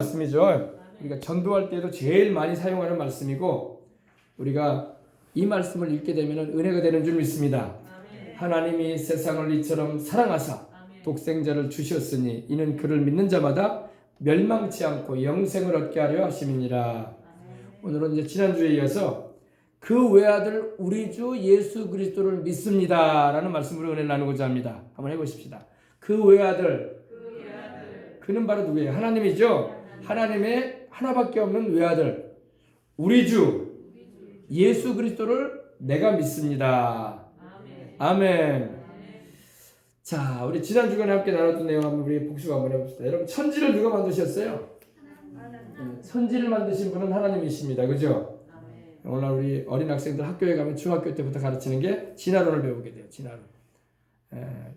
말씀이죠. 우리가 전도할 때도 제일 많이 사용하는 말씀이고, 우리가 이 말씀을 읽게 되면 은혜가 되는 줄 믿습니다. 하나님이 세상을 이처럼 사랑하사 독생자를 주셨으니 이는 그를 믿는 자마다 멸망치 않고 영생을 얻게 하려 하심이니라. 오늘은 이제 지난주에 이어서 그 외아들 우리 주 예수 그리스도를 믿습니다 라는 말씀으로 은혜를 나누고자 합니다. 한번 해보십시다. 그 외아들, 그는 바로 누구예요? 하나님이죠. 하나님의 하나밖에 없는 외아들 우리 주 예수 그리스도를 내가 믿습니다. 아멘. 자, 우리 지난 주간에 함께 나눴던 내용 한번 우리 복습 한번 해봅시다. 여러분, 천지를 누가 만드셨어요? 천지를 만드신 분은 하나님이십니다. 그죠? 오늘 우리 어린 학생들 학교에 가면 중학교 때부터 가르치는 게 진화론을 배우게 돼요. 진화론.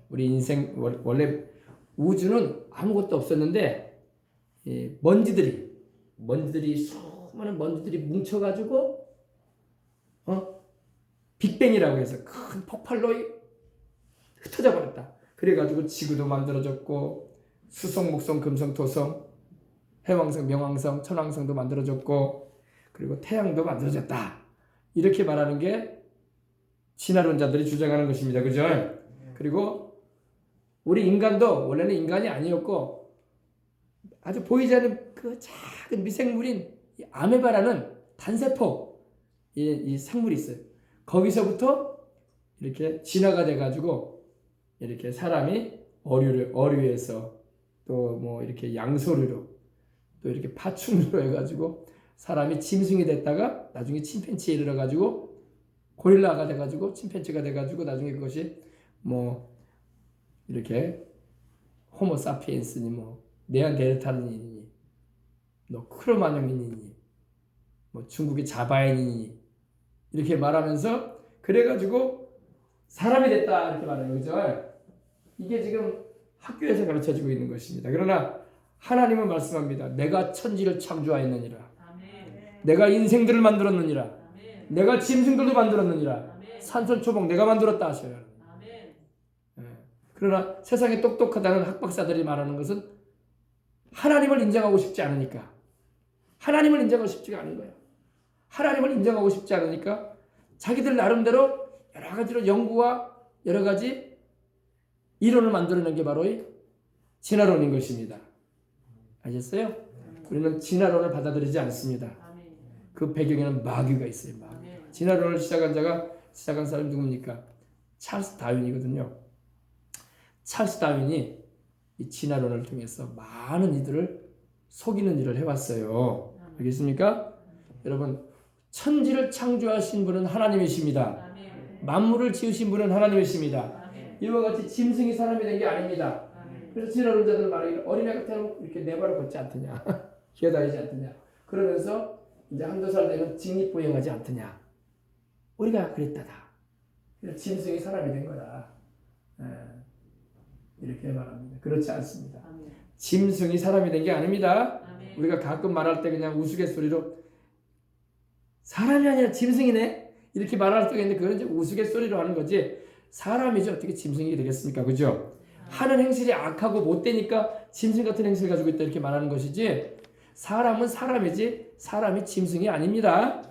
우리 인생 원래 우주는 아무것도 없었는데 먼지들이 수많은 먼지들이 뭉쳐가지고 빅뱅이라고 해서 큰 폭발로 흩어져 버렸다. 그래가지고 지구도 만들어졌고 수성, 목성, 금성, 토성, 해왕성, 명왕성, 천왕성도 만들어졌고 그리고 태양도 만들어졌다. 이렇게 말하는 게 진화론자들이 주장하는 것입니다. 그죠? 그리고 우리 인간도 원래는 인간이 아니었고 아주 보이지 않는 그 작은 미생물인 이 아메바라는 단세포 이 생물이 있어요. 거기서부터 이렇게 진화가 돼가지고 이렇게 사람이 어류에서 또 뭐 이렇게 양서류로 또 이렇게 파충류로 해가지고 사람이 짐승이 됐다가 나중에 침팬지에 이르러가지고 고릴라가 돼가지고 침팬지가 돼가지고 나중에 그것이 뭐 이렇게 호모사피엔스니 뭐 네안데르탈인이니 뭐 크로마뇽인이니 뭐 중국의 자바인이니 이렇게 말하면서 그래가지고 사람이 됐다 이렇게 말해요. 그죠? 이게 지금 학교에서 가르쳐지고 있는 것입니다. 그러나 하나님은 말씀합니다. 내가 천지를 창조하였느니라. 내가 인생들을 만들었느니라. 내가 짐승들도 만들었느니라. 산천초목 내가 만들었다 하셔요. 그러나 세상에 똑똑하다는 학박사들이 말하는 것은 하나님을 인정하고 싶지 않으니까. 하나님을 인정하고 싶지가 않은 거예요. 하나님을 인정하고 싶지 않으니까 자기들 나름대로 여러 가지로 연구와 여러 가지 이론을 만들어낸 게 바로 이 진화론인 것입니다. 아셨어요? 우리는 진화론을 받아들이지 않습니다. 그 배경에는 마귀가 있어요. 마귀. 진화론을 시작한 사람이 누굽니까? 찰스 다윈이거든요. 찰스 다윈이 이 진화론을 통해서 많은 이들을 속이는 일을 해왔어요. 알겠습니까? 여러분, 천지를 창조하신 분은 하나님이십니다. 만물을 지으신 분은 하나님이십니다. 이와 같이 짐승이 사람이 된 게 아닙니다. 그래서 진화론자들은 말하기를 어린애가 태어나면 이렇게 네 발을 걷지 않더냐, 기어다니지 않더냐, 그러면서 이제 한두 살 되면 직립보행하지 않더냐, 우리가 그랬다다. 그래서 짐승이 사람이 된 거다. 이렇게 말합니다. 그렇지 않습니다. 짐승이 사람이 된 게 아닙니다. 우리가 가끔 말할 때 그냥 우스갯소리로 사람이 아니라 짐승이네 이렇게 말할 때가 있는데 그건 이제 우스갯소리로 하는 거지 사람이죠. 어떻게 짐승이 되겠습니까? 그죠? 하는 행실이 악하고 못되니까 짐승 같은 행실을 가지고 있다 이렇게 말하는 것이지 사람은 사람이지 사람이 짐승이 아닙니다.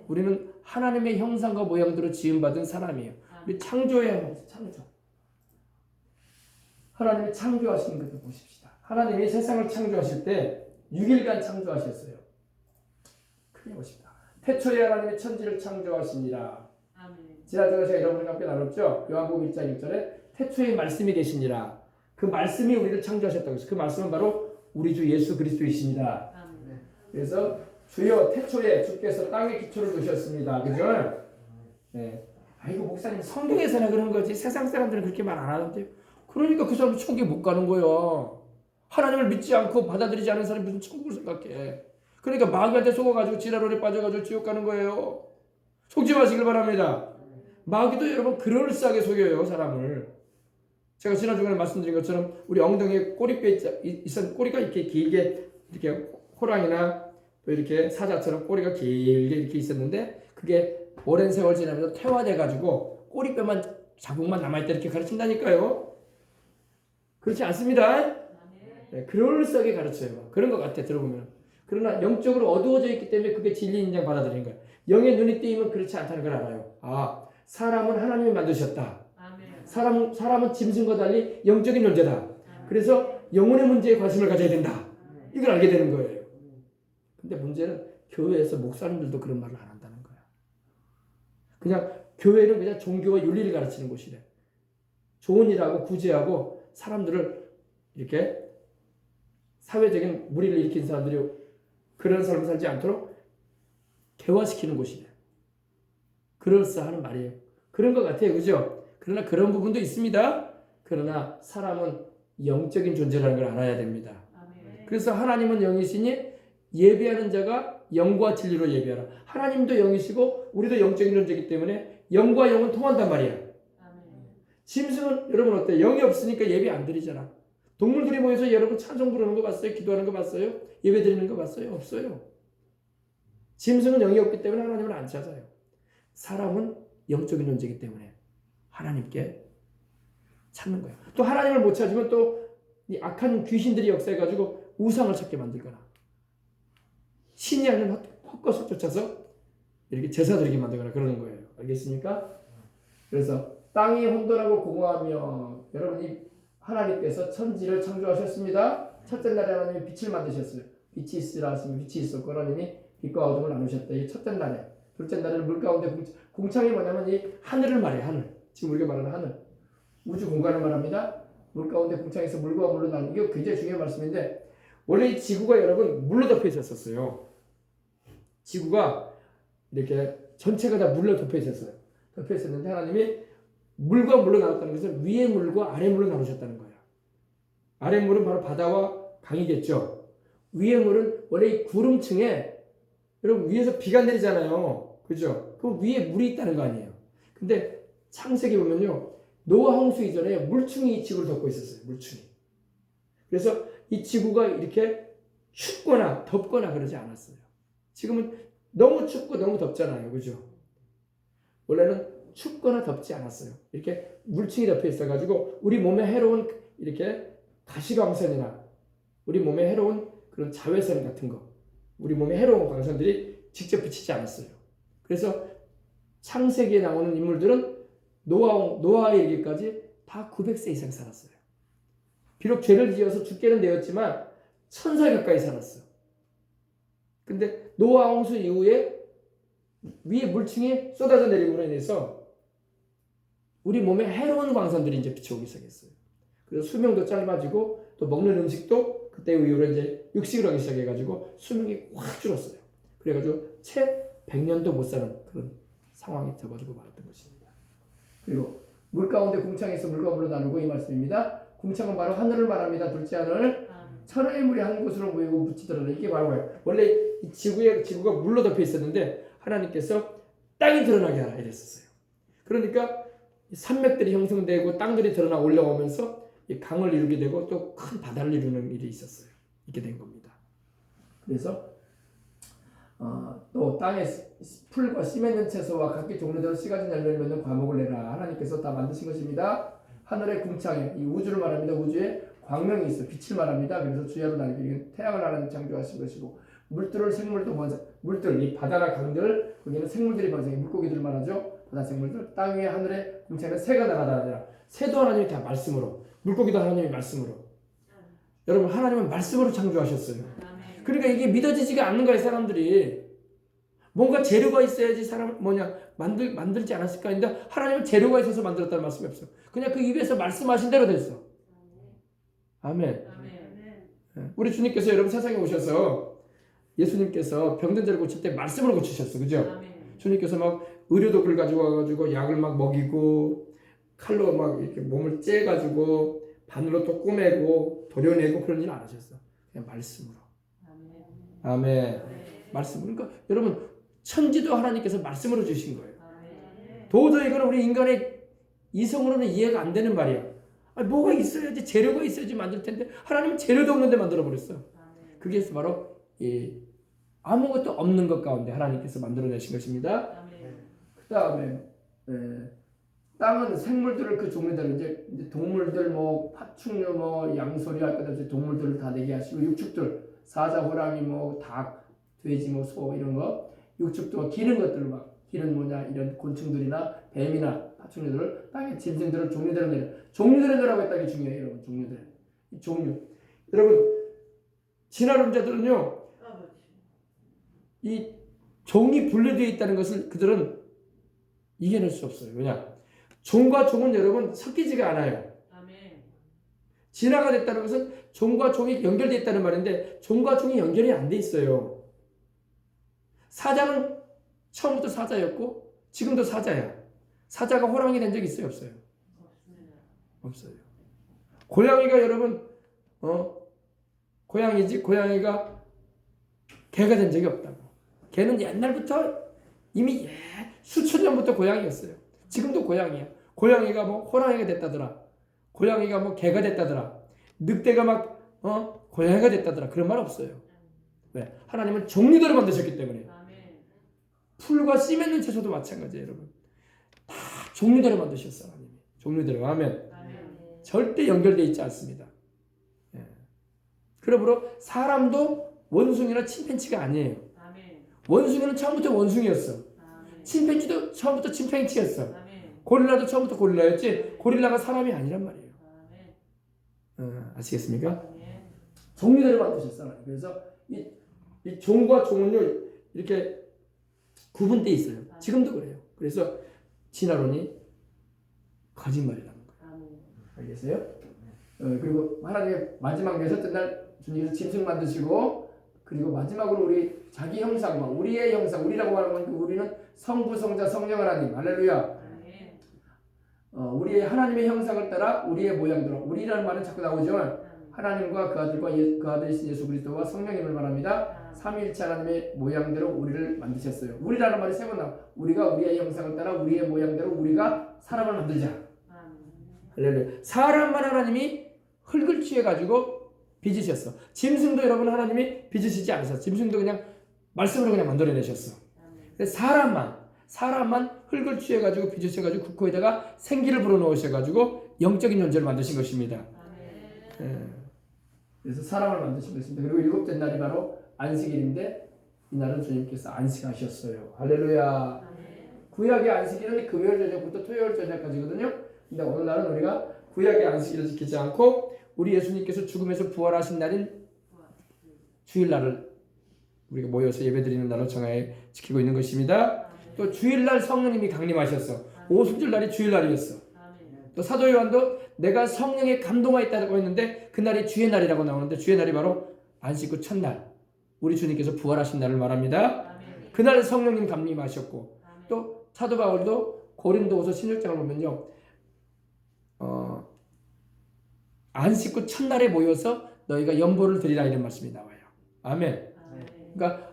우리는 하나님의 형상과 모양대로 지음받은 사람이에요. 우리 창조의 한번 창조. 하나님이 창조하시는 것을 보십시다. 하나님이 세상을 창조하실 때 6일간 창조하셨어요. 크게 보십시다. 태초에 하나님이 천지를 창조하시니라. 지난주에 제가 여러분과 함께 나눴죠. 요한복음 1장 1절에 태초에 말씀이 계시니라. 그 말씀이 우리를 창조하셨다고 했어요. 그 말씀은 바로 우리 주 예수 그리스도이십니다. 그래서 주여 태초에 주께서 땅에 기초를 두셨습니다. 그죠? 네. 아이고 목사님 성경에서나 그런 거지 세상 사람들은 그렇게 말 안 하는데 그러니까 그 사람은 천국에 못 가는 거예요. 하나님을 믿지 않고 받아들이지 않은 사람이 무슨 천국을 생각해. 그러니까 마귀한테 속아가지고 진화론에 빠져가지고 지옥 가는 거예요. 속지 마시길 바랍니다. 마귀도 여러분 그럴싸하게 속여요 사람을. 제가 지난주에 말씀드린 것처럼 우리 엉덩이에 꼬리뼈 있었는데 꼬리가 이렇게 길게 이렇게 호랑이나 또 이렇게 사자처럼 꼬리가 길게 이렇게 있었는데 그게 오랜 세월 지나면서 퇴화돼가지고 꼬리뼈만 자국만 남아있다 이렇게 가르친다니까요. 그렇지 않습니다. 그럴싸하게 가르쳐요. 그런 것 같아 들어보면. 그러나 영적으로 어두워져 있기 때문에 그게 진리 인정 받아들이는 거예요. 영의 눈이 뜨이면 그렇지 않다는 걸 알아요. 아, 사람은 하나님이 만드셨다. 사람은 짐승과 달리 영적인 존재다. 그래서 영혼의 문제에 관심을 가져야 된다. 이걸 알게 되는 거예요. 근데 문제는 교회에서 목사님들도 그런 말을 안 한다는 거야. 그냥 교회는 그냥 종교와 윤리를 가르치는 곳이래. 좋은 일하고 구제하고 사람들을 이렇게 사회적인 무리를 일으킨 사람들이 그런 삶을 살지 않도록 개화시키는 곳이래. 그럴싸하는 말이에요. 그런 것 같아요. 그죠? 그러나 그런 부분도 있습니다. 그러나 사람은 영적인 존재라는 걸 알아야 됩니다. 그래서 하나님은 영이시니 예배하는 자가 영과 진리로 예배하라. 하나님도 영이시고 우리도 영적인 존재이기 때문에 영과 영은 통한단 말이야. 짐승은 여러분 어때요? 영이 없으니까 예배 안 드리잖아. 동물들이 모여서 여러분 찬송 부르는 거 봤어요? 기도하는 거 봤어요? 예배 드리는 거 봤어요? 없어요. 짐승은 영이 없기 때문에 하나님을 안 찾아요. 사람은 영적인 존재이기 때문에 하나님께 찾는 거예요. 또 하나님을 못 찾으면 또 이 악한 귀신들이 역사해가지고 우상을 찾게 만들거나 신이 아닌 헛것을 쫓아서 이렇게 제사 드리게 만들거나 그러는 거예요. 알겠습니까? 그래서 땅이 혼돈하고 공허하며 여러분이 하나님께서 천지를 창조하셨습니다. 첫째 날에 하나님이 빛을 만드셨어요. 빛이 있으라 하시면 빛이 있었고 하나님이 빛과 어둠을 나누셨다. 이 첫째 날에. 둘째 날에는 물 가운데 공창이 뭐냐면 이 하늘을 말해요. 하늘. 지금 우리가 말하는 하늘. 우주 공간을 말합니다. 물 가운데 공창에서 물과 물로 나누는 게 굉장히 중요한 말씀인데 원래 이 지구가 여러분 물로 덮여 있었어요. 지구가 이렇게 전체가 다 물로 덮여 있었어요. 덮여 있었는데 하나님이 물과 물로 나눴다는 것은 위의 물과 아래 물로 나누셨다는 거예요. 아래 물은 바로 바다와 강이겠죠. 위의 물은 원래 이 구름층에 여러분 위에서 비가 내리잖아요. 그죠? 그럼 위에 물이 있다는 거 아니에요. 근데 창세기 보면요. 노아 홍수 이전에 물충이 이 지구를 덮고 있었어요. 물충이. 그래서 이 지구가 이렇게 춥거나 덥거나 그러지 않았어요. 지금은 너무 춥고 너무 덥잖아요. 그죠? 원래는 춥거나 덥지 않았어요. 이렇게 물층이 덮여 있어가지고 우리 몸에 해로운 이렇게 가시광선이나 우리 몸에 해로운 그런 자외선 같은 거 우리 몸에 해로운 광선들이 직접 비치지 않았어요. 그래서 창세기에 나오는 인물들은 노아에 이르기까지 다 900세 이상 살았어요. 비록 죄를 지어서 죽게는 되었지만 1000살 가까이 살았어. 근데 노아 홍수 이후에 위에 물층이 쏟아져 내림으로 인해서 우리 몸에 해로운 광선들이 이제 비춰오기 시작했어요. 그래서 수명도 짧아지고 또 먹는 음식도 그때 이후로 이제 육식을 하기 시작해가지고 수명이 확 줄었어요. 그래가지고 채 100년도 못 사는 그런 상황이 돼가지고 말았던 것입니다. 그리고 물 가운데 공창에서 물과 물로 나누고 이 말씀입니다. 공창은 바로 하늘을 말합니다. 둘째 하늘. 천하의 물이 한 곳으로 모이고 묻히더라도 이게 바로 뭐예요? 원래 이 지구가 물로 덮여 있었는데 하나님께서 땅이 드러나게 하라 이랬었어요. 그러니까 산맥들이 형성되고 땅들이 드러나 올라오면서 이 강을 이루게 되고 또 큰 바다를 이루는 일이 있었어요. 이렇게 된 겁니다. 그래서 또 땅에 풀과 씨 맺는 채소와 각기 종류대로 씨 가진 열매를 맺는 과목을 내라. 하나님께서 다 만드신 것입니다. 하늘의 궁창에 이 우주를 말합니다. 우주에 광명이 있어 빛을 말합니다. 그래서 주야로 나뉘고 태양을 하나님 창조하신 것이고 물들을 생물도 번성 물들 이 바다나 강들 거기는 생물들이 번성해 물고기들 말하죠. 바다 생물들 땅 위에 하늘의 궁창에는 새가 날아다니라. 새도 하나님이 다 말씀으로 물고기도 하나님이 말씀으로 여러분 하나님은 말씀으로 창조하셨어요. 그러니까 이게 믿어지지가 않는 거예요. 사람들이 뭔가 재료가 있어야지 사람 만들지 않았을까 했는데 하나님은 재료가 있어서 만들었다는 말씀이 없어요. 그냥 그 입에서 말씀하신 대로 됐어. 아멘. 우리 주님께서 여러분 세상에 오셔서 예수님께서 병든 자를 고칠 때 말씀으로 고치셨어. 그죠? 주님께서 막 의료독을 가지고 와가지고 약을 막 먹이고 칼로 막 이렇게 몸을 째가지고 바늘로 또 꼬매고 도려내고 그런 일 안 하셨어. 그냥 말씀으로. 아멘. 말씀. 그러니까 여러분 천지도 하나님께서 말씀으로 주신 거예요. 도저히 이거는 우리 인간의 이성으로는 이해가 안 되는 말이야. 뭐가 있어야지 재료가 있어야지 만들 텐데 하나님은 재료도 없는데 만들어 버렸어. 그게 바로 아무것도 없는 것 가운데 하나님께서 만들어내신 것입니다. 그 다음에 땅은 생물들을 그 종류대로 이제 동물들 뭐 파충류 뭐 양소리 할 것 없이 동물들을 다 내게 하시고 육축들 사자 호랑이 뭐 닭 돼지 뭐 소 이런 거 육축도 기는 것들 막 기는 뭐냐 이런 곤충들이나 뱀이나 파충류들을 땅에 짐승들을 종류대로 내려 종류대로 내라고 했다는 게 중요해요 여러분. 종류대로 이 종류 여러분 진화론자들은요 이 종이 분류되어 있다는 것을 그들은 이겨낼 수 없어요. 왜냐? 종과 종은 여러분 섞이지가 않아요. 아멘. 진화가 됐다는 것은 종과 종이 연결되어 있다는 말인데 종과 종이 연결이 안 돼 있어요. 사자는 처음부터 사자였고 지금도 사자야. 사자가 호랑이 된 적 있어요? 없어요? 없습니다. 없어요. 고양이가 여러분 고양이지 고양이가 개가 된 적이 없다고. 개는 옛날부터 이미 수천 년부터 고양이였어요. 지금도 고양이야. 고양이가 뭐 호랑이가 됐다더라. 고양이가 뭐 개가 됐다더라. 늑대가 막 고양이가 됐다더라. 그런 말 없어요. 왜? 하나님은 종류대로 만드셨기 때문에. 아멘. 풀과 씨 맺는 채소도 마찬가지예요, 여러분. 다 종류대로 만드셨어요, 하나님이. 종류대로. 아멘. 아멘. 절대 연결되어 있지 않습니다. 예. 그러므로 사람도 원숭이나 침팬치가 아니에요. 아멘. 원숭이는 처음부터 원숭이였어. 아멘. 침팬치도 처음부터 침팬치였어. 아멘. 고릴라도 처음부터 고릴라였지 고릴라가 사람이 아니란 말이에요. 아멘. 아시겠습니까? 아멘. 종류대로 만드셨어요. 그래서 이 종과 종은요 이렇게 구분되어 있어요. 지금도 그래요. 그래서 진화론이 거짓말이라는 거예요. 아멘. 알겠어요? 그리고 하나님의 마지막 여섯째 날 주님께서 짐승 만드시고 그리고 마지막으로 우리 자기 형상과 우리의 형상 우리라고 말하는 건 우리는 성부 성자 성령 하나님 할렐루야. 우리의 하나님의 형상을 따라 우리의 모양대로 우리라는 말은 자꾸 나오지만 하나님과 그 아들과 그 아들이신 예수 그리스도와 성령님을 말합니다. 삼위일체 하나님의 모양대로 우리를 만드셨어요. 우리라는 말이 세 번 나와. 우리가 우리의 형상을 따라 우리의 모양대로 우리가 사람을 만들자. 할렐루야. 사람만 하나님이 흙을 취해가지고 빚으셨어. 짐승도 여러분 하나님이 빚으시지 않으셨어. 짐승도 그냥 말씀으로 그냥 만들어내셨어. 사람만 흙을 취해가지고 빚으셔가지고 그 코에다가 생기를 불어넣으셔가지고 영적인 존재를 만드신 것입니다. 그래서 사람을 만드신 것입니다. 그리고 일곱째 날이 바로 안식일인데 이날은 주님께서 안식하셨어요. 할렐루야. 구약의 안식일은 금요일 저녁부터 토요일 저녁까지거든요. 근데 오늘날은 우리가 구약의 안식일을 지키지 않고 우리 예수님께서 죽음에서 부활하신 날인 주일날을 우리가 모여서 예배드리는 날로 정하여 지키고 있는 것입니다. 또 주일날 성령님이 강림하셨어. 오순절날이 주일날이었어. 또 사도 요한도 내가 성령에 감동하여 있다고 했는데 그날이 주의 날이라고 나오는데 주의 날이 바로 안식 후 첫날 우리 주님께서 부활하신 날을 말합니다. 그날 성령님 감림하셨고 또 사도 바울도 고린도후서 16장을 보면요 안식 후 첫날에 모여서 너희가 연보를 드리라 이런 말씀이 나와요. 아멘. 그러니까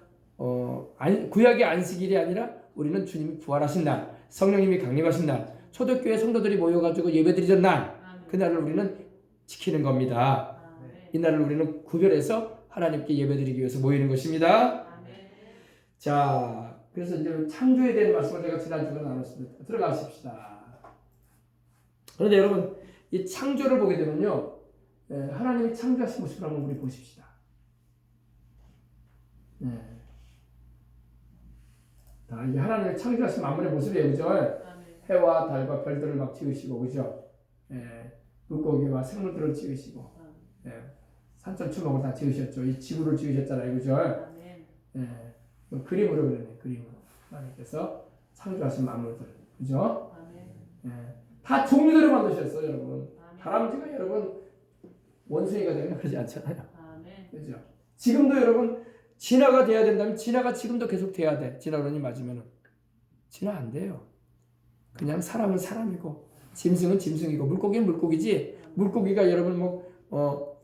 구약의 안식일이 아니라 우리는 주님이 부활하신 날, 성령님이 강림하신 날, 초대교회 성도들이 모여가지고 예배드리던 날, 그날을 우리는 지키는 겁니다. 이날을 우리는 구별해서 하나님께 예배드리기 위해서 모이는 것입니다. 자, 그래서 이제 창조에 대한 말씀을 제가 지난주에 나눴습니다. 들어가십시다. 그런데 여러분, 이 창조를 보게 되면요, 하나님이 창조하신 모습을 한번 우리 보십시다. 이게 하나님의 창조하신 만물의 모습이에요, 그죠? 해와 달과 별들을 막 지으시고, 그죠? 물고기와 생물들을 지으시고, 산천초목을 다 지으셨죠. 이 지구를 지으셨잖아요, 그죠? 그림으로 그러네, 그림으로. 하나님께서 창조하신 만물들, 그죠? 다 종류대로 만드셨어요, 여러분. 다람쥐가 여러분 원숭이가 되면 그러지 않잖아요, 그죠? 지금도 여러분 진화가 돼야 된다면 진화가 지금도 계속 돼야 돼. 진화론이 맞으면은 진화 안 돼요. 그냥 사람은 사람이고 짐승은 짐승이고 물고기는 물고기지 물고기가 여러분 뭐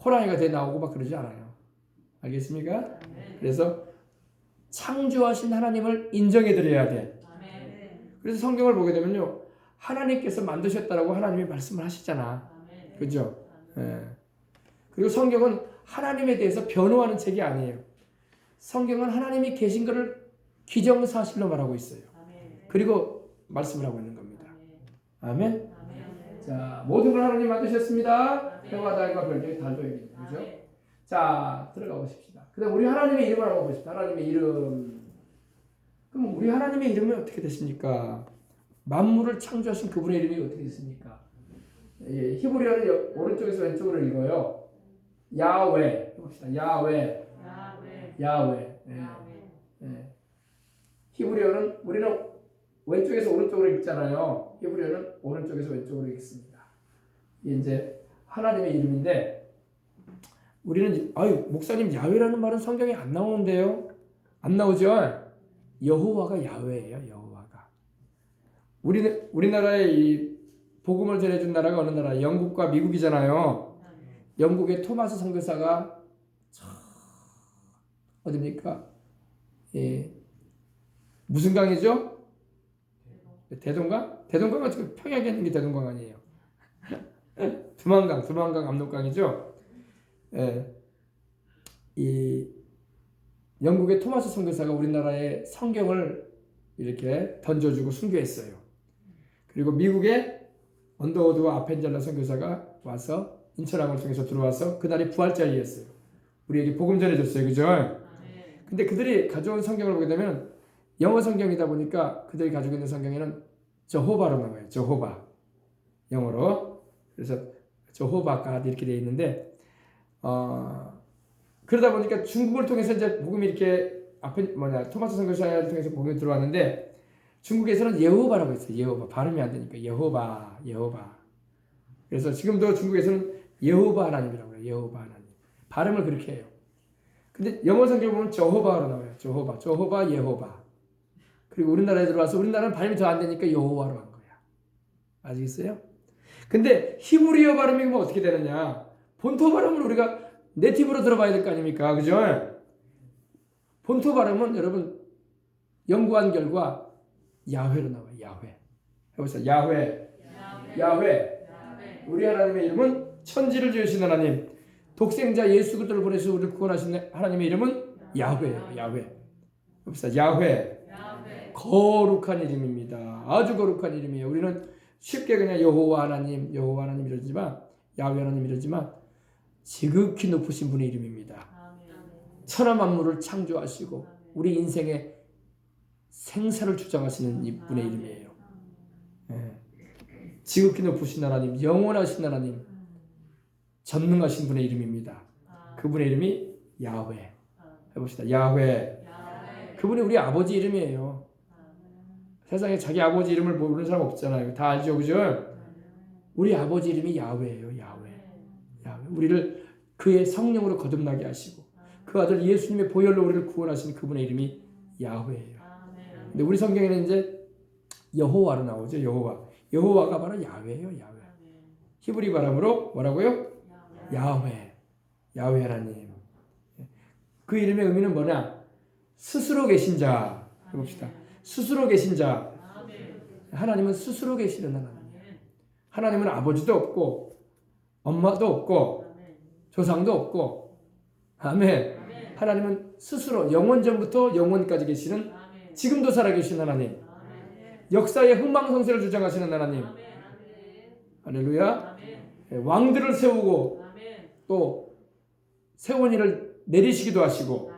호랑이가 돼 나오고 막 그러지 않아요. 알겠습니까? 그래서 창조하신 하나님을 인정해 드려야 돼. 그래서 성경을 보게 되면요 하나님께서 만드셨다라고 하나님이 말씀을 하시잖아. 그죠? 그리고 성경은 하나님에 대해서 변호하는 책이 아니에요. 성경은 하나님이 계신 것을 기정사실로 말하고 있어요. 그리고 말씀을 하고 있는 겁니다. 아멘. 아멘. 자, 모든 걸 하나님 만드셨습니다. 해와 달과 별들이 달도 있습니다. 그죠? 아멘. 자, 들어가 보십시다. 그다음 우리 하나님의 이름을 한번 보십시다. 하나님의 이름. 그럼 우리 하나님의 이름이 어떻게 되십니까? 만물을 창조하신 그분의 이름이 어떻게 있습니까? 예, 히브리어는 오른쪽에서 왼쪽으로 읽어요. 야훼. 봅시다. 야훼. 야훼. 야훼. 예. 야훼. 예. 히브리어는 우리는 왼쪽에서 오른쪽으로 읽잖아요. 히브리어는 오른쪽에서 왼쪽으로 읽습니다. 이게 이제 하나님의 이름인데 우리는 아유 목사님 야훼라는 말은 성경에 안 나오는데요. 안 나오죠. 여호와가 야훼예요. 여호와가. 우리나라의 이 복음을 전해준 나라가 어느 나라? 영국과 미국이잖아요. 영국의 토마스 선교사가 어디입니까? 예. 무슨 강이죠? 대동강? 대동강은 지금 평양에 있는 게 대동강 아니에요. 두만강 압록강이죠. 예. 이 영국의 토마스 선교사가 우리나라에 성경을 이렇게 던져주고 순교했어요. 그리고 미국의 언더우드와 아펜젤라 선교사가 와서 인천항을 통해서 들어와서 그날이 부활절이었어요. 우리에게 복음 전해줬어요. 그죠? 근데 그들이 가져온 성경을 보게 되면 영어 성경이다 보니까 그들이 가지고 있는 성경에는 저호바로 나와요. 저호바. 영어로. 그래서 저호바가 이렇게 되어 있는데 그러다 보니까 중국을 통해서 이제 복음이 이렇게 토마스 선교사를 통해서 복음이 들어왔는데 중국에서는 예호바라고 했어요. 예호바. 발음이 안 되니까 예호바. 그래서 지금도 중국에서는 예호바 하나님이라고 해요. 예호바 하나님. 발음을 그렇게 해요. 근데 영어 성경을 보면 저호바로 나와요. 저호바, 예호바. 그리고 우리나라에 들어와서 우리나라는 발음이 더 안 되니까 여호와로 한 거야. 아시겠어요? 근데 히브리어 발음이 뭐 어떻게 되느냐? 본토 발음을 우리가 네티브로 들어봐야 될 거 아닙니까? 그죠? 본토 발음은 여러분 연구한 결과 야훼로 나와요. 야훼. 해보세요. 야훼. 우리 하나님의 이름은 천지를 지으신 하나님, 독생자 예수 그리스도를 보내서 우리를 구원하신 하나님의 이름은 야훼예요. 야훼. 해보세요. 야훼. 거룩한 이름입니다. 아주 거룩한 이름이에요. 우리는 쉽게 그냥 여호와 하나님 이러지만 야훼 하나님 이러지만 지극히 높으신 분의 이름입니다. 천하 만물을 창조하시고 우리 인생의 생사를 주장하시는 이분의 이름이에요. 예. 지극히 높으신 하나님, 영원하신 하나님, 전능하신 분의 이름입니다. 그분의 이름이 야훼. 해봅시다. 야훼. 그분이 우리 아버지 이름이에요. 세상에 자기 아버지 이름을 모르는 사람 없잖아요. 다 알죠, 그죠? 우리 아버지 이름이 야훼예요. 야훼. 우리를 그의 성령으로 거듭나게 하시고 그 아들 예수님의 보혈로 우리를 구원하신 그분의 이름이 야훼예요. 근데 우리 성경에는 이제 여호와로 나오죠. 여호와가 바로 야훼예요. 야훼. 히브리 발음으로 뭐라고요? 야훼 하나님. 그 이름의 의미는 뭐냐? 스스로 계신 자. 해봅시다. 스스로 계신 자. 하나님은 스스로 계시는 하나님이에요. 하나님은 아버지도 없고 엄마도 없고 조상도 없고 아멘. 하나님은 스스로 영원 전부터 영원까지 계시는 지금도 살아계신 하나님. 역사의 흥망성쇠를 주장하시는 하나님. 할렐루야. 왕들을 세우고 또 세운 이를 내리시기도 하시고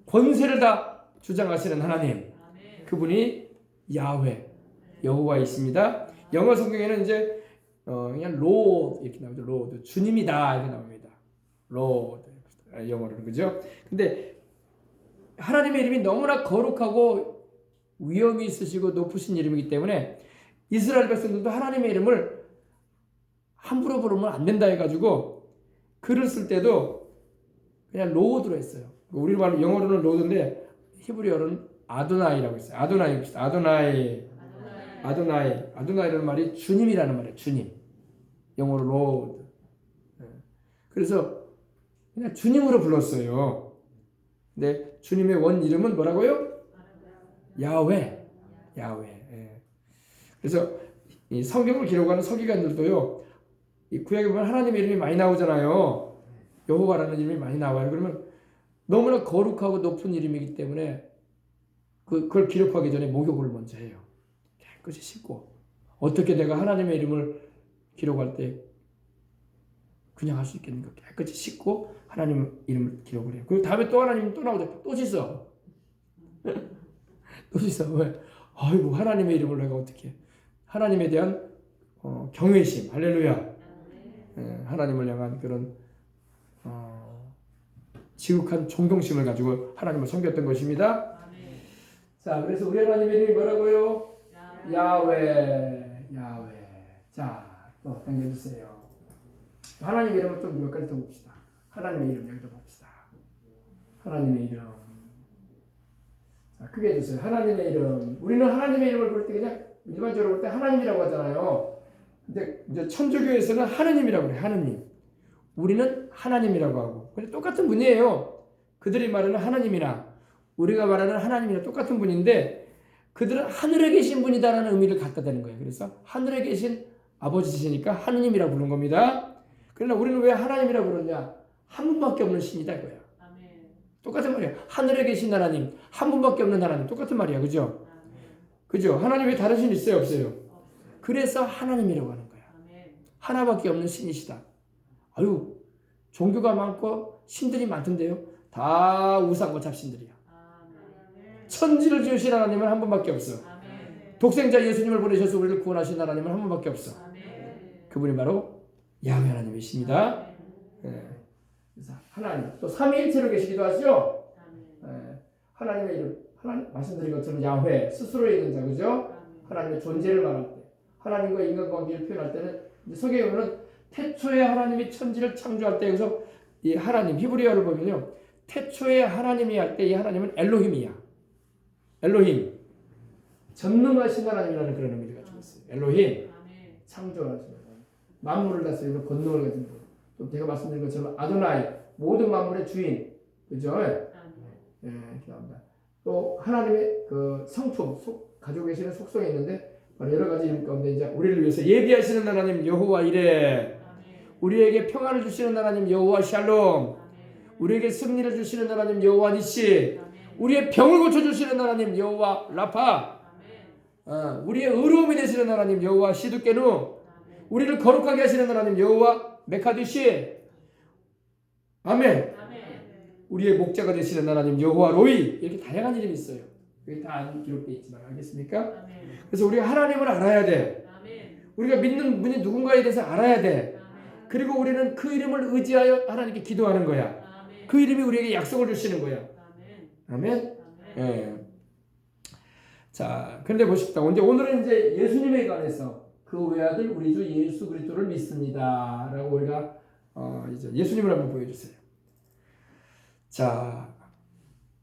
권세를 다 주장하시는 하나님. 그분이 야훼 여호와이십니다. 영어 성경에는 이제 그냥 로드 이렇게 나오죠. 로드 주님이다 이렇게 나옵니다. 로드 영어로는 그죠? 근데 하나님의 이름이 너무나 거룩하고 위엄이 있으시고 높으신 이름이기 때문에 이스라엘 백성들도 하나님의 이름을 함부로 부르면 안 된다 해가지고 글을 쓸 때도 그냥 로드로 했어요. 우리 말 영어로는 로드인데 히브리어로는 아도나이라고 했어요. 아도나이라는 말이 주님이라는 말이에요. 주님. 영어로 로드. 그래서 그냥 주님으로 불렀어요. 근데 주님의 원 이름은 뭐라고요? 야훼. 그래서 이 성경을 기록하는 서기관들도요. 이 구약에 보면 하나님의 이름이 많이 나오잖아요. 여호와라는 이름이 많이 나와요. 그러면 너무나 거룩하고 높은 이름이기 때문에 그걸 기록하기 전에 목욕을 먼저 해요. 깨끗이 씻고 어떻게 내가 하나님의 이름을 기록할 때 그냥 할 수 있겠는가? 깨끗이 씻고 하나님 이름을 기록을 해요. 그리고 다음에 또 하나님 또 나오죠. 또 씻어. 또 씻어. 왜? 아이고 하나님의 이름을 내가 어떻게 해? 하나님에 대한 경외심. 할렐루야. 하나님을 향한 그런 지극한 존경심을 가지고 하나님을 섬겼던 것입니다. 자, 그래서 우리 하나님의 이름이 뭐라고요? 야훼. 자, 또 당겨주세요. 하나님의 이름을 또 몇 가지 더 봅시다. 하나님의 이름 여기도 봅시다. 하나님의 이름. 자, 크게 해주세요. 하나님의 이름. 우리는 하나님의 이름을 부를 때 그냥 일반적으로 볼 때 하나님이라고 하잖아요. 근데 이제 천주교에서는 하느님이라고 그래요. 하느님. 우리는 하나님이라고 하고. 근데 똑같은 분이에요. 그들이 말하는 하나님이나 우리가 말하는 하나님이나 똑같은 분인데 그들은 하늘에 계신 분이다라는 의미를 갖다 대는 거예요. 그래서 하늘에 계신 아버지시니까 하느님이라고 부르는 겁니다. 그러나 우리는 왜 하나님이라고 부르냐? 한 분밖에 없는 신이다 이거야. 똑같은 말이야. 하늘에 계신 하나님, 한 분밖에 없는 하나님. 똑같은 말이야. 그죠? 그죠? 하나님 왜 다른 신 있어요? 없어요? 그래서 하나님이라고 하는 거야. 하나밖에 없는 신이시다. 아유, 종교가 많고 신들이 많던데요. 다 우상과 잡신들이야. 천지를 지으신 하나님은 한 분밖에 없어. 독생자 예수님을 보내셔서 우리를 구원하신 하나님은 한 분밖에 없어. 그분이 바로 야훼 하나님이십니다. 그래서 하나님, 또 삼위일체로 계시기도 하죠. 하나님의 이름, 하나님 말씀드린 것처럼 야훼 스스로에 있는 자, 그죠? 하나님의 존재를 말할 때, 하나님과 인간관계를 표현할 때는 성경에 보면 태초에 하나님이 천지를 창조할 때 여기서 이 하나님 히브리어를 보면요, 태초에 하나님이 할 때 이 하나님은 엘로힘이야. 엘로힘, 전능하신 하나님이라는 그런 의미를 가지고 있어요. 엘로힘, 창조하신 하나님, 만물을 다스리는 권능을 가진 분. 또 제가 말씀드린 것처럼 아도나이, 모든 만물의 주인, 그죠? 기도합니다. 또 하나님의 그 성품, 가지고 계시는 속성이 있는데 여러 가지 이름 가운데 이제 우리를 위해서 예비하시는 하나님 여호와 이레, 우리에게 평안을 주시는 하나님 여호와 샬롬, 우리에게 승리를 주시는 하나님 여호와 니시, 우리의 병을 고쳐주시는 하나님 여호와 라파, 우리의 의로움이 되시는 하나님 여호와 시두케누, 우리를 거룩하게 하시는 하나님 여호와 메카디시, 아멘. 우리의 목자가 되시는 하나님 여호와 로이. 이렇게 다양한 이름이 있어요. 여기 다 안 기록되어 있지만 알겠습니까? 그래서 우리가 하나님을 알아야 돼. 우리가 믿는 분이 누군가에 대해서 알아야 돼. 그리고 우리는 그 이름을 의지하여 하나님께 기도하는 거야. 그 이름이 우리에게 약속을 주시는 거야. 아멘. 예. 자, 그런데 보십시다. 오늘은 이제 예수님에 관해서 그 외아들 우리 주 예수 그리스도를 믿습니다라고 우리가 이제 예수님을 한번 보여주세요. 자,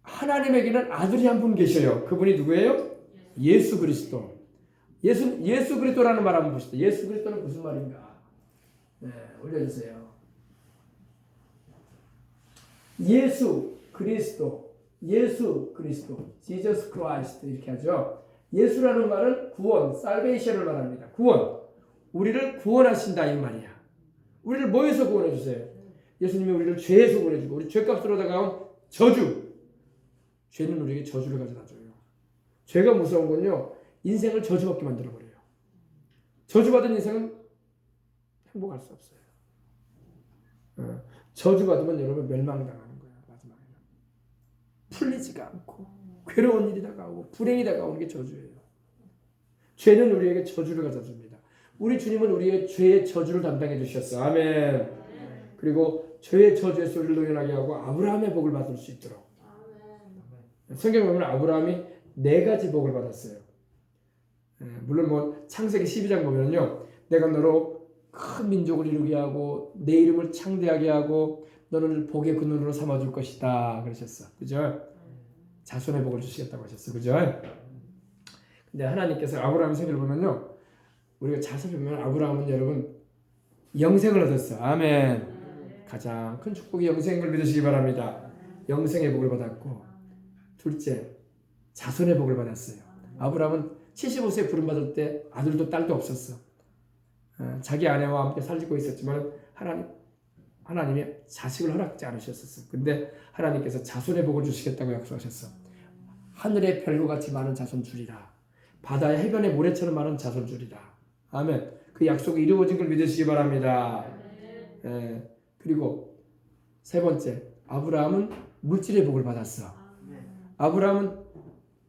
하나님에게는 아들이 한 분 계셔요. 그분이 누구예요? 예수 그리스도. 예수 그리스도라는 말 한번 보시죠. 예수 그리스도는 무슨 말인가? 네, 올려주세요. 예수 그리스도, Jesus Christ 이렇게 하죠. 예수라는 말은 구원, 살베이션을 말합니다. 구원, 우리를 구원하신다 이 말이야. 우리를 뭐에서 구원해 주세요? 예수님이 우리를 죄에서 구원해 주고 우리 죄값으로 다가온 저주. 죄는 우리에게 저주를 가져다 줘요. 죄가 무서운 건요, 인생을 저주받게 만들어 버려요. 저주받은 인생은 행복할 수 없어요. 저주받으면 여러분 멸망당하는 거야. 마지막에는 풀리지가 않고 괴로운 일이 다가오고 불행이 다가오는 게 저주예요. 죄는 우리에게 저주를 가져줍니다. 우리 주님은 우리의 죄의 저주를 담당해 주셨어. 아멘. 그리고 죄의 저주에서 우리를 노연하게 하고 아브라함의 복을 받을 수 있도록. 성경에 보면 아브라함이 4가지 복을 받았어요. 물론 뭐 창세기 12장 보면요, 내가 너로 큰 민족을 이루게 하고 내 이름을 창대하게 하고 너를 복의 근원으로 삼아줄 것이다 그러셨어. 그죠? 자손의 복을 주시겠다고 하셨어. 그죠? 근데 하나님께서 아브라함의 생애를 보면요, 우리가 잘 살펴보면 아브라함은 여러분 영생을 얻었어. 아멘. 가장 큰 축복이 영생을 믿으시기 바랍니다. 영생의 복을 받았고, 둘째 자손의 복을 받았어요. 아브라함은 75세에 부름받을 때 아들도 딸도 없었어. 자기 아내와 함께 살고 있었지만 하나님이 자식을 허락지 않으셨었어. 근데 하나님께서 자손의 복을 주시겠다고 약속하셨어. 하늘의 별과 같이 많은 자손 주리라. 바다의 해변의 모래처럼 많은 자손 주리라. 아멘. 그 약속이 이루어진 걸 믿으시기 바랍니다. 예. 그리고 세 번째, 아브라함은 물질의 복을 받았어. 아브라함은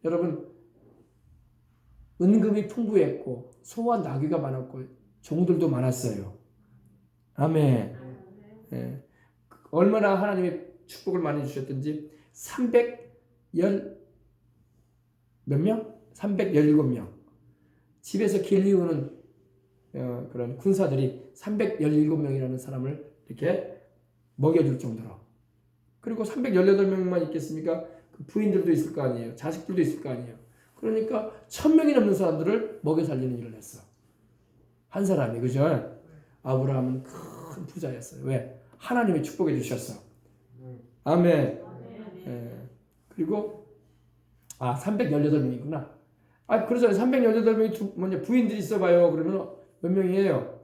여러분 은금이 풍부했고 소와 나귀가 많았고 종들도 많았어요. 아멘. 예. 얼마나 하나님의 축복을 많이 주셨든지 310 몇 명? 317명. 집에서 길 이우는 그런 군사들이 317명이라는 사람을 이렇게 먹여줄 정도로. 그리고 318명만 있겠습니까? 그 부인들도 있을 거 아니에요. 자식들도 있을 거 아니에요. 그러니까 1000명이 넘는 사람들을 먹여 살리는 일을 했어. 한 사람이. 그죠? 아브라함은 큰 부자였어요. 왜? 하나님이 축복해 주셨어. 아멘. 그리고 318명이구나. 그래서 318명이 먼저 부인들이 있어봐요. 그러면 몇 명이에요?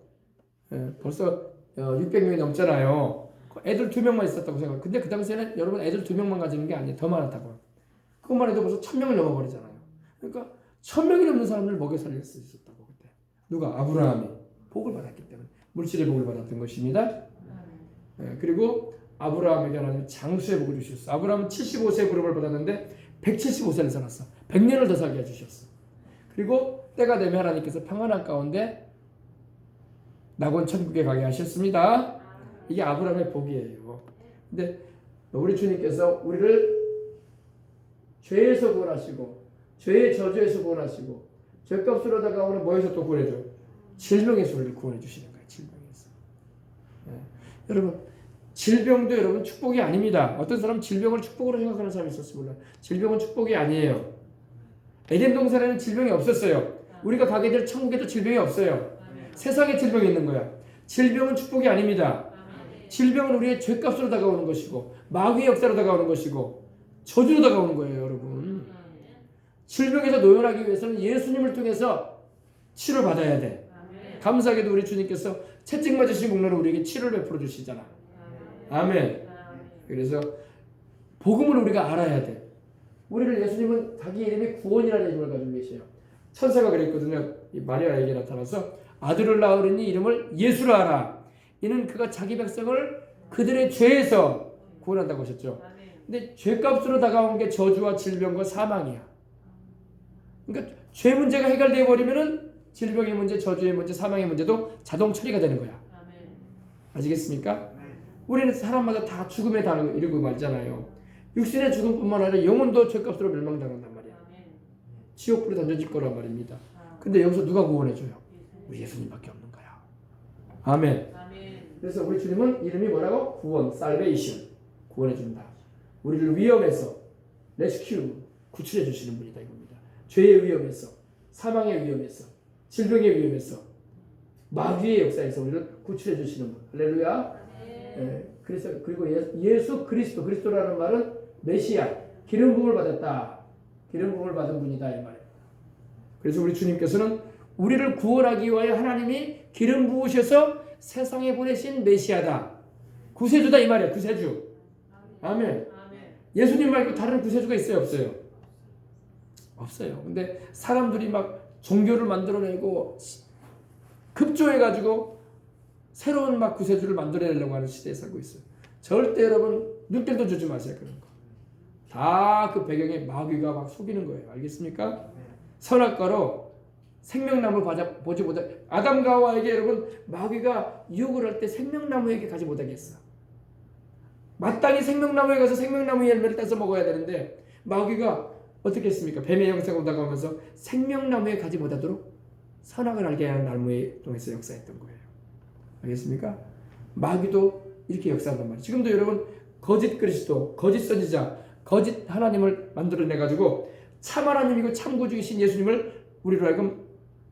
벌써 600명이 넘잖아요. 애들 2명만 있었다고 생각. 근데 그 당시에는 여러분 애들 2명만 가지는 게 아니에요. 더 많았다고. 그것만 해도 벌써 1000명을 넘어버리잖아요. 그러니까 1000명이 넘는 사람을 먹여 살릴 수 있었다고 그때. 누가? 아브라함이 복을 받았기 때문에 물질의 복을 받았던 것입니다. 그리고 아브라함에게 하나님 장수의 복을 주셨어. 아브라함은 75세의 부름을 받았는데 175세를 살았어. 100년을 더 살게 해주셨어. 그리고 때가 되면 하나님께서 평안한 가운데 낙원 천국에 가게 하셨습니다. 이게 아브라함의 복이에요. 근데 우리 주님께서 우리를 죄에서 구원하시고 죄의 저주에서 구원하시고 죄값으로 다가오는 뭐에서 또 구원해줘? 질병에서 우리를 구원해 주시는 거예요. 질병에서. 여러분 질병도 여러분 축복이 아닙니다. 어떤 사람은 질병을 축복으로 생각하는 사람이 있었을 몰라요. 질병은 축복이 아니에요. 에덴 동산에는 질병이 없었어요. 우리가 가게 될 천국에도 질병이 없어요. 세상에 질병이 있는 거야. 질병은 축복이 아닙니다. 질병은 우리의 죄값으로 다가오는 것이고 마귀의 역사로 다가오는 것이고 저주로 다가오는 거예요, 여러분. 질병에서 노연하기 위해서는 예수님을 통해서 치료받아야 돼. 감사하게도 우리 주님께서 채찍 맞으신 공로로 우리에게 치료를 베풀어 주시잖아. 아멘. 그래서 복음을 우리가 알아야 돼. 우리를 예수님은 자기 이름이 구원이라는 이름을 가지고 계세요. 천사가 그랬거든요. 이 마리아에게 나타나서 아들을 낳으리니 이름을 예수라 하라. 이는 그가 자기 백성을 그들의 죄에서 구원한다고 하셨죠. 근데 죄값으로 다가온 게 저주와 질병과 사망이야. 그러니까 죄 문제가 해결되어 버리면은 질병의 문제, 저주의 문제, 사망의 문제도 자동 처리가 되는 거야. 아시겠습니까? 우리는 사람마다 다 죽음에 이르고 말잖아요. 육신의 죽음뿐만 아니라 영혼도 죄값으로 멸망당한단 말이야. 지옥불에 던져질 거란 말입니다. 근데 여기서 누가 구원해줘요? 우리 예수님밖에 없는 거야. 아멘. 그래서 우리 주님은 이름이 뭐라고? 구원, 살베이션. 구원해준다. 우리를 위험에서 레스큐, 구출해 주시는 분이다 이겁니다. 죄의 위험에서, 사망의 위험에서, 질병의 위험에서, 마귀의 역사에서 우리를 구출해 주시는 분. 할렐루야. 그래서 그리고 예수 그리스도, 그리스도라는 말은 메시아, 기름 부음을 받았다. 기름 부음을 받은 분이다 이 말이에요. 그래서 우리 주님께서는 우리를 구원하기 위하여 하나님이 기름 부으셔서 세상에 보내신 메시아다. 구세주다 이 말이에요. 구세주. 아멘. 예수님 말고 다른 구세주가 있어요? 없어요? 없어요. 근데 사람들이 막 종교를 만들어내고 급조해가지고 새로운 막 구세주를 만들어내려고 하는 시대에 살고 있어요. 절대 여러분 눈길도 주지 마세요. 그런 거. 다 그 배경에 마귀가 막 속이는 거예요. 알겠습니까? 선악과로 생명나무 보지 못하게 아담과 하와에게 여러분 마귀가 유혹을 할 때 생명나무에게 가지 못하게 했어. 마땅히 생명나무에 가서 생명나무 열매를 따서 먹어야 되는데 마귀가 어떻게 했습니까? 뱀의 형상으로 다가오면서 생명나무에 가지 못하도록 선악을 알게 하는 나무에 통해서 역사했던 거예요. 알겠습니까? 마귀도 이렇게 역사한단 말이에요. 지금도 여러분 거짓 그리스도, 거짓 선지자, 거짓 하나님을 만들어내가지고 참 하나님이고 참 구주이신 예수님을 우리로 하여금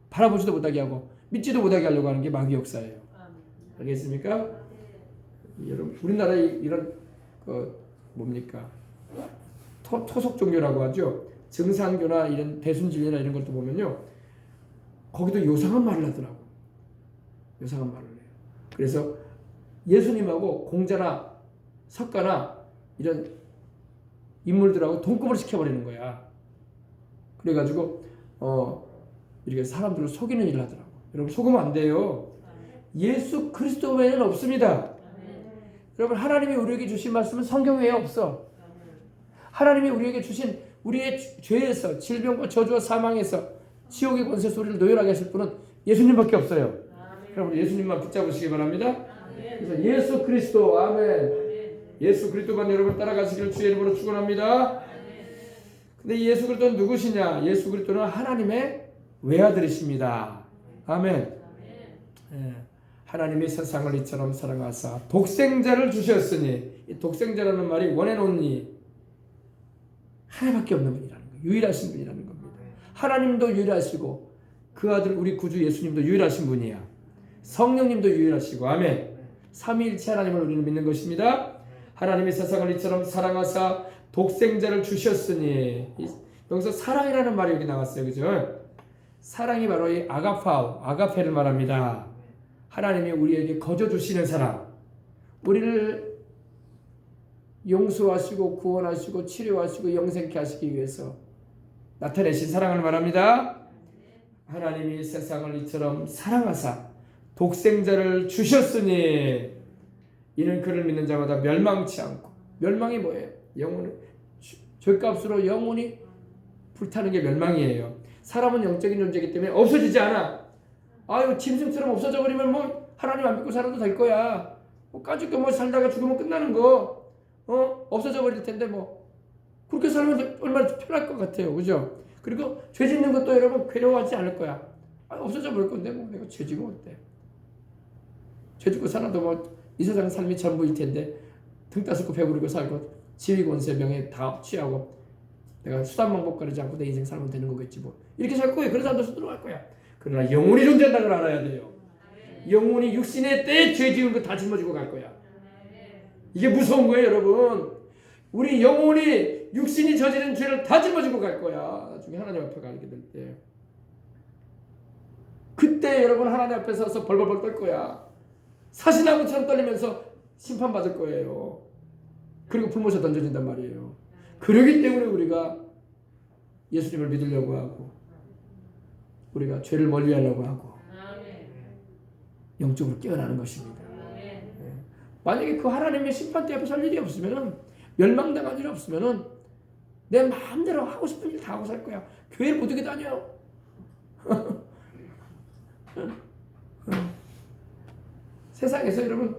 바라보지도 못하게 하고 믿지도 못하게 하려고 하는 게 마귀 역사예요. 알겠습니까? 여러분 우리나라에 이런 뭡니까? 토속 종교라고 하죠. 증산교나 이런 대순진리나 이런 것도 보면요. 거기도 요상한 말을 하더라고. 요상한 말을 해요. 그래서 예수님하고 공자나 석가나 이런 인물들하고 동급을 시켜버리는 거야. 그래가지고 이렇게 사람들을 속이는 일을 하더라고. 여러분 속으면 안 돼요. 예수 그리스도 외에는 없습니다. 여러분 하나님이 우리에게 주신 말씀은 성경 외에 없어. 하나님이 우리에게 주신 우리의 죄에서 질병과 저주와 사망에서 지옥의 권세 소리를 노열하게 하실 분은 예수님밖에 없어요. 여러분 예수님만 붙잡으시기 바랍니다. 그래서 예수 그리스도 아멘. 예수 그리스도만 여러분 따라가시기를 주의 이름으로 축원합니다. 근데 예수 그리스도는 누구시냐? 예수 그리스도는 하나님의 외아들이십니다. 아멘. 예. 하나님이 세상을 이처럼 사랑하사 독생자를 주셨으니 이 독생자라는 말이 원앤온리 하나밖에 없는 분이라는 거예요. 유일하신 분이라는 겁니다. 하나님도 유일하시고 그 아들 우리 구주 예수님도 유일하신 분이야. 성령님도 유일하시고 아멘. 삼위일체 하나님을 우리는 믿는 것입니다. 하나님이 세상을 이처럼 사랑하사 독생자를 주셨으니 여기서 사랑이라는 말이 여기 나왔어요. 그죠? 사랑이 바로 이 아가파오, 아가페를 말합니다. 하나님이 우리에게 거저 주시는 사랑, 우리를 용서하시고 구원하시고 치료하시고 영생케 하시기 위해서 나타내신 사랑을 말합니다. 하나님이 세상을 이처럼 사랑하사 독생자를 주셨으니 이는 그를 믿는 자마다 멸망치 않고, 멸망이 뭐예요? 영혼을 죄값으로 영혼이 불타는 게 멸망이에요. 사람은 영적인 존재이기 때문에 없어지지 않아. 아유 짐승처럼 없어져 버리면 뭐 하나님 안 믿고 살아도 될 거야. 뭐 까짓거 뭐 살다가 죽으면 끝나는 거 없어져 버릴 텐데 뭐 그렇게 살면 얼마나 편할 것 같아요. 그죠? 그리고 죄 짓는 것도 여러분 괴로워하지 않을 거야. 없어져 버릴 건데 뭐 내가 죄 지면 어때? 죄 짓고 살아도 뭐 이 세상 삶이 전부일 텐데 등 따스고 배부르고 살고 지휘권세명에 다 취하고 내가 수단방법 가리지 않고 내 인생 살면 되는 거겠지 뭐 이렇게 살 거예요. 그런 사람도 들어갈 거야. 그러나 영혼이 존재한다는 걸 알아야 돼요. 영혼이 육신의 때에 죄 지은 거 다 짊어지고 갈 거야. 이게 무서운 거예요, 여러분. 우리 영혼이 육신이 저지른 죄를 다 짊어지고 갈 거야. 나중에 하나님 앞에 가게 될 때. 그때 여러분 하나님 앞에 서서 벌벌벌 떨 거야. 사시나무처럼 떨리면서 심판받을 거예요. 그리고 불못에 던져진단 말이에요. 그러기 때문에 우리가 예수님을 믿으려고 하고 우리가 죄를 멀리하려고 하고 영적으로 깨어나는 것입니다. 만약에 그 하나님의 심판대 앞에 설 일이 없으면 멸망당할 일이 없으면 내 마음대로 하고 싶은 일 다 하고 살 거야. 교회를 못 오게 다녀. 세상에서 여러분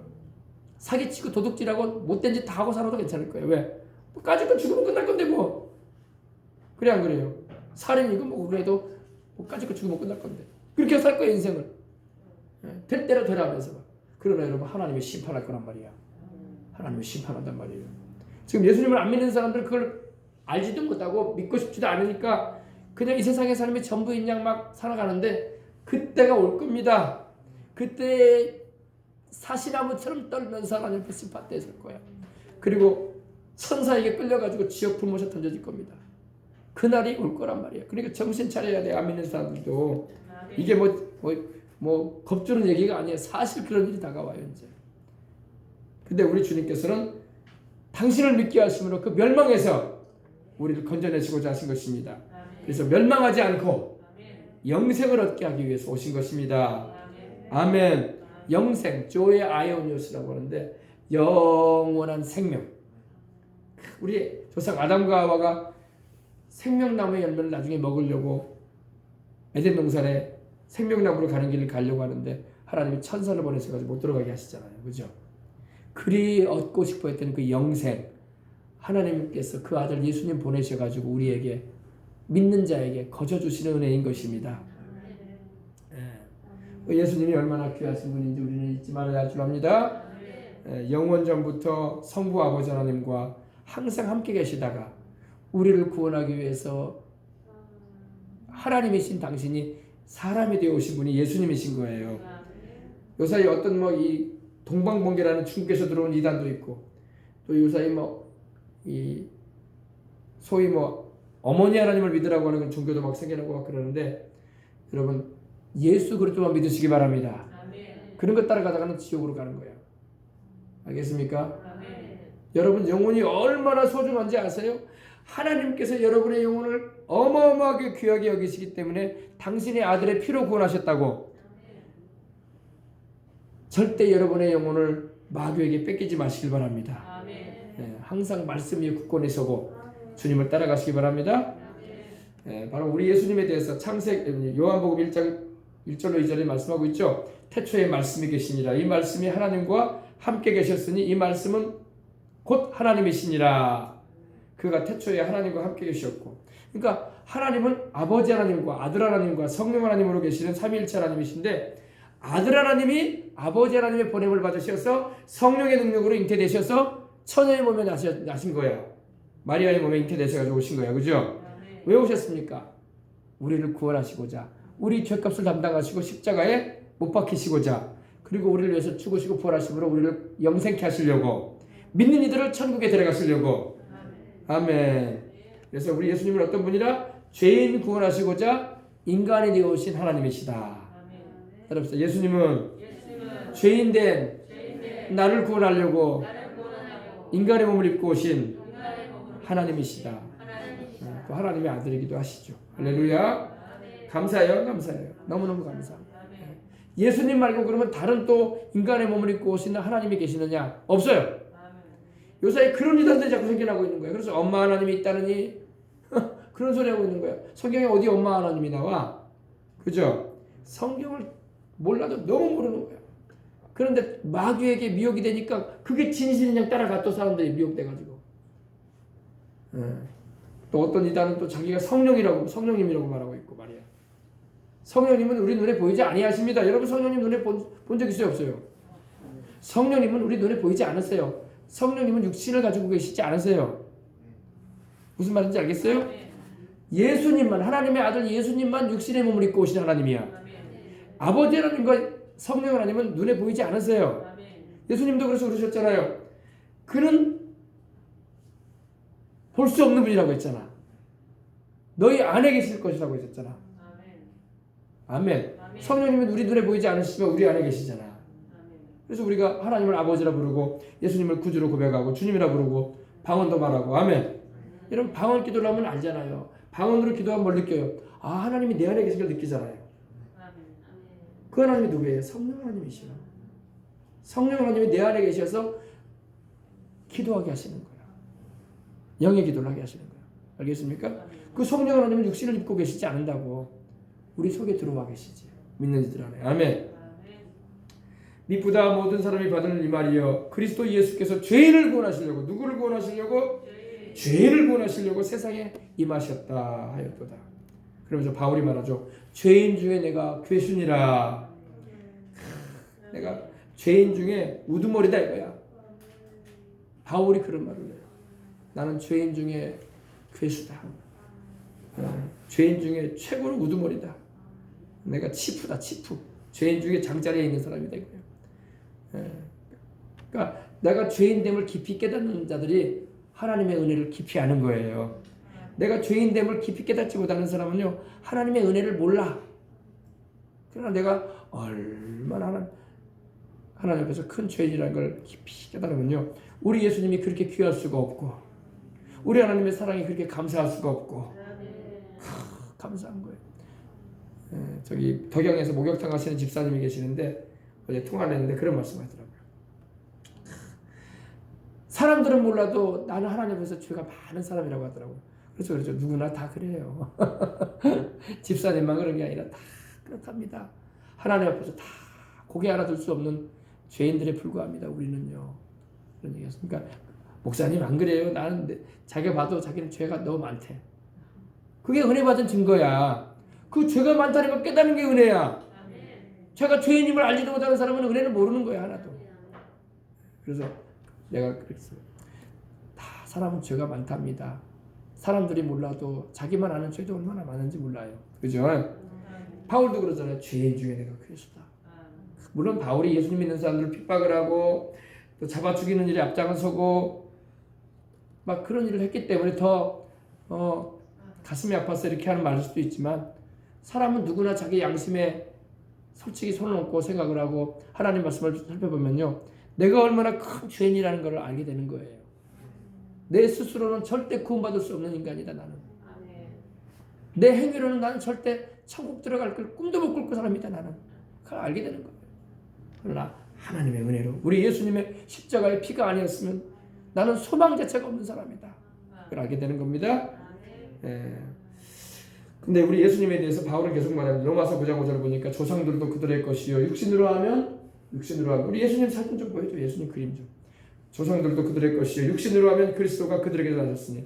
사기치고 도둑질하고 못된 짓 다 하고 살아도 괜찮을 거예요. 왜? 뭐 까짓거 죽으면 끝날 건데 뭐. 그래 안 그래요? 살인이고 뭐 그래도 뭐 까짓거 죽으면 끝날 건데. 그렇게 살 거예요 인생을. 될 대로 되라면서. 그러나 여러분 하나님이 심판할 거란 말이야. 하나님이 심판한단 말이에요. 지금 예수님을 안 믿는 사람들은 그걸 알지도 못하고 믿고 싶지도 않으니까 그냥 이 세상의 삶이 전부인 양 막 살아가는데 그때가 올 겁니다. 그때 사시나무처럼 떨면서 하나님 앞에 심판대에 설 거야. 그리고 천사에게 끌려가지고 지옥 불못에 던져질 겁니다. 그날이 올 거란 말이야. 그러니까 정신 차려야 돼. 안 믿는 사람들도. 이게 뭐 겁주는 얘기가 아니에요. 사실 그런 일이 다가와요 이제. 근데 우리 주님께서는 당신을 믿게 하심으로 그 멸망에서 우리를 건져내시고자 하신 것입니다. 그래서 멸망하지 않고 영생을 얻게 하기 위해서 오신 것입니다. 아멘. 영생, 조의 아이오니오스라고 하는데 영원한 생명. 우리 조상 아담과 하와가 생명나무의 열매를 나중에 먹으려고 에덴 동산에 생명나무로 가는 길을 가려고 하는데 하나님이 천사를 보내셔가지고 못 들어가게 하시잖아요. 그죠? 그리 얻고 싶어 했던 그 영생, 하나님께서 그 아들 예수님 보내셔가지고 우리에게 믿는 자에게 거저 주시는 은혜인 것입니다. 예수님이 얼마나 귀하신 분인지 우리는 잊지 말아야 할 줄 압니다. 영원 전부터 성부 아버지 하나님과 항상 함께 계시다가 우리를 구원하기 위해서 하나님이신 당신이 사람이 되어 오신 분이 예수님이신 거예요. 요사이 어떤 이 동방번개라는 중국에서 들어온 이단도 있고 또 요사이 이 소위 어머니 하나님을 믿으라고 하는 종교도 막 생겨나고 막 그러는데 여러분 예수 그리스도만 믿으시기 바랍니다. 그런 것 따라가다가는 지옥으로 가는 거예요. 알겠습니까? 여러분 영혼이 얼마나 소중한지 아세요? 하나님께서 여러분의 영혼을 어마어마하게 귀하게 여기시기 때문에 당신의 아들의 피로 구원하셨다고. 절대 여러분의 영혼을 마귀에게 뺏기지 마시길 바랍니다. 아멘. 예, 항상 말씀 위에 굳건히 서고 주님을 따라가시기 바랍니다. 예, 바로 우리 예수님에 대해서 창세기 요한복음 1장 1절로 2절에 말씀하고 있죠. 태초에 말씀이 계시니라. 이 말씀이 하나님과 함께 계셨으니 이 말씀은 곧 하나님이시니라. 그가 태초에 하나님과 함께 계셨고, 그러니까 하나님은 아버지 하나님과 아들 하나님과 성령 하나님으로 계시는 삼위일체 하나님이신데, 아들 하나님이 아버지 하나님의 보냄을 받으셔서 성령의 능력으로 잉태되셔서 처녀의 몸에 나신 거예요. 마리아의 몸에 잉태되셔가지고 오신 거예요. 그죠? 왜 오셨습니까? 우리를 구원하시고자, 우리 죄값을 담당하시고 십자가에 못 박히시고자, 그리고 우리를 위해서 죽으시고 부활하심으로 우리를 영생케 하시려고, 믿는 이들을 천국에 데려가시려고. 아멘. 그래서 우리 예수님은 어떤 분이라? 죄인 구원하시고자 인간이 되어 오신 하나님이시다. 여러분, 예수님은 죄인된 나를 구원하려고 인간의 몸을 입고 오신 하나님이시다. 그 하나님의 아들이기도 하시죠. 할렐루야. 감사해요. 감사해요. 너무너무 감사합니다. 예수님 말고 그러면 다른 또 인간의 몸을 입고 오시는 하나님이 계시느냐? 없어요. 요새 그런 이단들이 자꾸 생겨나고 있는 거예요. 그래서 엄마 하나님이 있다느니 그런 소리 하고 있는 거예요. 성경에 어디 엄마 하나님이 나와? 그죠? 성경을 몰라도 너무 모르는 거예요. 그런데 마귀에게 미혹이 되니까 그게 진실인 양 따라가 또 사람들이 미혹돼가지고. 또 어떤 이단은 또 자기가 성령님이라고 말하고 있고 말이야. 성령님은 우리 눈에 보이지 아니하십니다. 여러분 성령님 눈에 본 적 있어요? 없어요? 성령님은 우리 눈에 보이지 않으세요. 성령님은 육신을 가지고 계시지 않으세요. 무슨 말인지 알겠어요? 예수님만, 하나님의 아들 예수님만 육신의 몸을 입고 오신 하나님이야. 아버지 하나님과 성령 하나님은 눈에 보이지 않으세요. 예수님도 그래서 그러셨잖아요. 그는 볼 수 없는 분이라고 했잖아. 너희 안에 계실 것이라고 했잖아. 아멘. 성령님은 우리 눈에 보이지 않으시지만 우리 안에 계시잖아. 그래서 우리가 하나님을 아버지라 부르고 예수님을 구주로 고백하고 주님이라 부르고 방언도 말하고. 아멘. 여러분 방언 기도를 하면 알잖아요. 방언으로 기도하면 뭘 느껴요? 아, 하나님이 내 안에 계신 걸 느끼잖아요. 그 하나님이 누구예요? 성령 하나님이시요. 성령 하나님이 내 안에 계셔서 기도하게 하시는 거예요. 영의 기도를 하게 하시는 거예요. 알겠습니까? 그 성령 하나님은 육신을 입고 계시지 않는다고. 우리 속에 들어와 계시지. 믿는 이들 안에. 아멘. 미쁘다 모든 사람이 받는 이 말이여, 그리스도 예수께서 죄인을 구원하시려고, 누구를 구원하시려고? 죄인을 구원하시려고 세상에 임하셨다 하였도다. 그러면서 바울이 말하죠. 죄인 중에 내가 괴순이라. 내가 죄인 중에 우두머리다 이거야. 바울이 그런 말을 해요. 나는 죄인 중에 괴수다. 죄인 중에 최고로 우두머리다. 내가 치프다, 치프. 죄인 중에 장자리에 있는 사람이다 이거예요. 그러니까 내가 죄인됨을 깊이 깨닫는 자들이 하나님의 은혜를 깊이 아는 거예요. 내가 죄인됨을 깊이 깨닫지 못하는 사람은요, 하나님의 은혜를 몰라. 그러나 내가 얼마나 하나님 앞에서 큰 죄인이라는 걸 깊이 깨달으면요, 우리 예수님이 그렇게 귀할 수가 없고, 우리 하나님의 사랑이 그렇게 감사할 수가 없고, 감사한 거예요. 저기 덕양에서 목욕탕 하시는 집사님이 계시는데 어제 통화를 했는데 그런 말씀하더라고요. 사람들은 몰라도 나는 하나님 앞에서 죄가 많은 사람이라고 하더라고요. 그렇죠. 누구나 다 그래요. 집사님만 그런 게 아니라 다 그렇답니다. 하나님 앞에서 다 고개 알아둘 수 없는 죄인들에 불과합니다. 우리는요. 그런 얘기였으니까 목사님 안 그래요. 나는 자기가 봐도 자기는 죄가 너무 많대. 그게 은혜 받은 증거야. 그 죄가 많다는 걸 깨닫는 게 은혜야. 제가 죄인임을 알지도 못하는 사람은 은혜를 모르는 거야, 하나도. 그래서 내가 그랬어요. 다 사람은 죄가 많답니다. 사람들이 몰라도 자기만 아는 죄도 얼마나 많은지 몰라요. 그죠? 바울도 그러잖아요. 죄인 중에 내가 괴수다. 물론 바울이 예수님 믿는 사람들을 핍박을 하고 또 잡아 죽이는 일에 앞장서고 막 그런 일을 했기 때문에 더 가슴이 아파서 이렇게 하는 말일 수도 있지만, 사람은 누구나 자기 양심에 솔직히 손을 얹고 생각을 하고 하나님 말씀을 살펴보면요, 내가 얼마나 큰 죄인이라는 걸 알게 되는 거예요. 내 스스로는 절대 구원받을 수 없는 인간이다 나는. 내 행위로는 나는 절대 천국 들어갈 걸 꿈도 못 꿀 사람이다 나는. 그걸 알게 되는 거예요. 그러나 하나님의 은혜로 우리 예수님의 십자가의 피가 아니었으면 나는 소망 자체가 없는 사람이다. 그걸 알게 되는 겁니다. 예. 근데 우리 예수님에 대해서 바울은 계속 말합니다. 로마서 9장 5절 보니까 조상들도 그들의 것이요 육신으로 하면 우리 예수님 사진 좀 보여줘. 예수님 그림 좀. 조상들도 그들의 것이요 육신으로 하면 그리스도가 그들에게 나셨으니